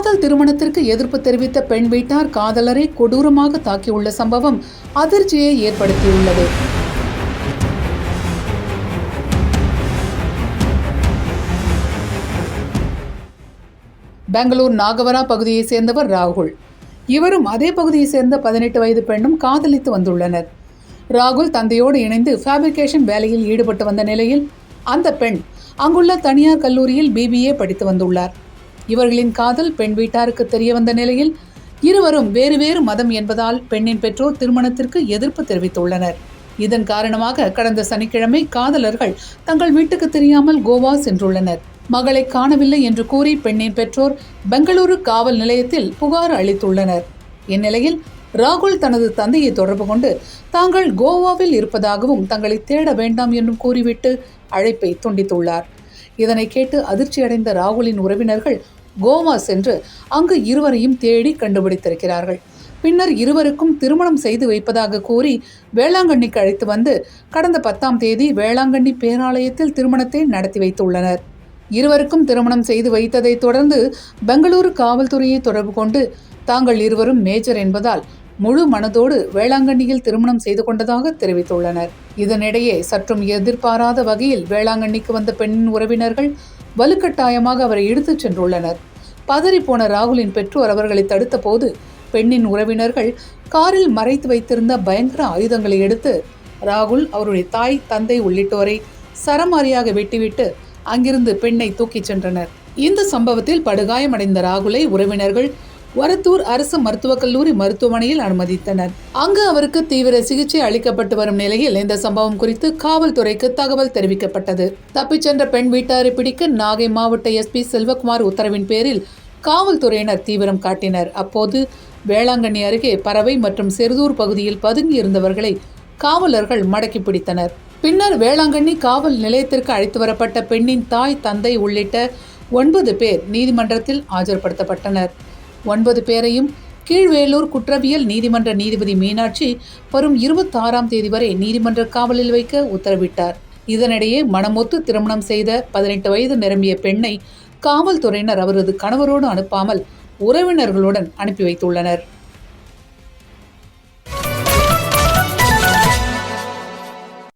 காதல் திருமணத்திற்கு எதிர்ப்பு தெரிவித்த பெண் வீட்டார் காதலரை கொடூரமாக தாக்கியுள்ள சம்பவம் அதிர்ச்சியை ஏற்படுத்தியுள்ளது. பெங்களூர் நாகவரா பகுதியை சேர்ந்தவர் ராகுல். இவரும் அதே பகுதியை சேர்ந்த 18 வயது பெண்ணும் காதலித்து வந்துள்ளனர். ராகுல் தந்தையோடு இணைந்து ஃபேப்ரிகேஷன் வேலையில் ஈடுபட்டு வந்த நிலையில் அந்த பெண் அங்குள்ள தனியார் கல்லூரியில் BBA படித்து வந்துள்ளார். இவர்களின் காதல் பெண் வீட்டாருக்கு தெரிய வந்த நிலையில் இருவரும் வேறு வேறு மதம் என்பதால் பெண்ணின் பெற்றோர் திருமணத்திற்கு எதிர்ப்பு தெரிவித்துள்ளனர். இதன் காரணமாக கடந்த சனிக்கிழமை காதலர்கள் தங்கள் வீட்டுக்கு தெரியாமல் கோவா சென்றுள்ளனர். மகளை காணவில்லை என்று கூறி பெண்ணின் பெற்றோர் பெங்களூரு காவல் நிலையத்தில் புகார் அளித்துள்ளனர். இந்நிலையில் ராகுல் தனது தந்தையை தொடர்பு கொண்டு தாங்கள் கோவாவில் இருப்பதாகவும் தங்களை தேட வேண்டாம் என்றும் கூறிவிட்டு அழைப்பை துண்டித்துள்ளார். இதனை கேட்டு அதிர்ச்சியடைந்த ராகுலின் உறவினர்கள் கோவா சென்று அங்கு இருவரையும் தேடி கண்டுபிடித்திருக்கிறார்கள். பின்னர் இருவருக்கும் திருமணம் செய்து வைப்பதாக கூறி வேளாங்கண்ணிக்கு அழைத்து வந்து கடந்த 10ஆம் தேதி வேளாங்கண்ணி பேராலயத்தில் திருமணத்தை நடத்தி வைத்துள்ளனர். இருவருக்கும் திருமணம் செய்து வைத்ததை தொடர்ந்து பெங்களூரு காவல்துறையை தொடர்பு கொண்டு தாங்கள் இருவரும் மேஜர் என்பதால் முழு மனதோடு வேளாங்கண்ணியில் திருமணம் செய்து கொண்டதாக தெரிவித்துள்ளனர். இதனிடையே சற்றும் எதிர்பாராத வகையில் வேளாங்கண்ணிக்கு வந்த பெண்ணின் உறவினர்கள் வலுக்கட்டாயமாக அவரை இழுத்துச் சென்றுள்ளனர். பதறிப்போன ராகுலின் பெற்றோர் அவர்களை தடுத்த போது பெண்ணின் உறவினர்கள் காரில் மறைத்து வைத்திருந்த பயங்கர ஆயுதங்களை எடுத்து ராகுல், அவருடைய தாய், தந்தை உள்ளிட்டோரை சரமாரியாக வெட்டிவிட்டு அங்கிருந்து பெண்ணை தூக்கிச் சென்றனர். இந்த சம்பவத்தில் படுகாயமடைந்த ராகுலை உறவினர்கள் வரத்தூர் அரசு மருத்துவக் கல்லூரி மருத்துவமனையில் அனுமதித்தனர். அங்கு அவருக்கு தீவிர சிகிச்சை அளிக்கப்பட்டு வரும் நிலையில் இந்த சம்பவம் குறித்து காவல்துறைக்கு தகவல் தெரிவிக்கப்பட்டது. தப்பிச் சென்ற பெண் வீட்டாரை பிடிக்க நாகை மாவட்ட SP செல்வகுமார் உத்தரவின் பேரில் காவல்துறையினர் தீவிரம் காட்டினர். அப்போது வேளாங்கண்ணி அருகே பறவை மற்றும் செருதூர் பகுதியில் பதுங்கி இருந்தவர்களை காவலர்கள் மடக்கி பிடித்தனர். பின்னர் வேளாங்கண்ணி காவல் நிலையத்திற்கு அழைத்து வரப்பட்ட பெண்ணின் தாய், தந்தை உள்ளிட்ட 9 பேர் நீதிமன்றத்தில் ஆஜர்படுத்தப்பட்டனர். 9 பேரையும் கீழ்வேலூர் குற்றவியல் நீதிமன்ற நீதிபதி மீனாட்சி வரும் 26ஆம் தேதி வரை நீதிமன்ற காவலில் வைக்க உத்தரவிட்டார். இதனிடையே மனமொத்து திருமணம் செய்த 18 வயது நிரம்பிய பெண்ணை காவல்துறையினர் அவரது கணவரோடு அனுப்பாமல் உறவினர்களுடன் அனுப்பி வைத்துள்ளனர்.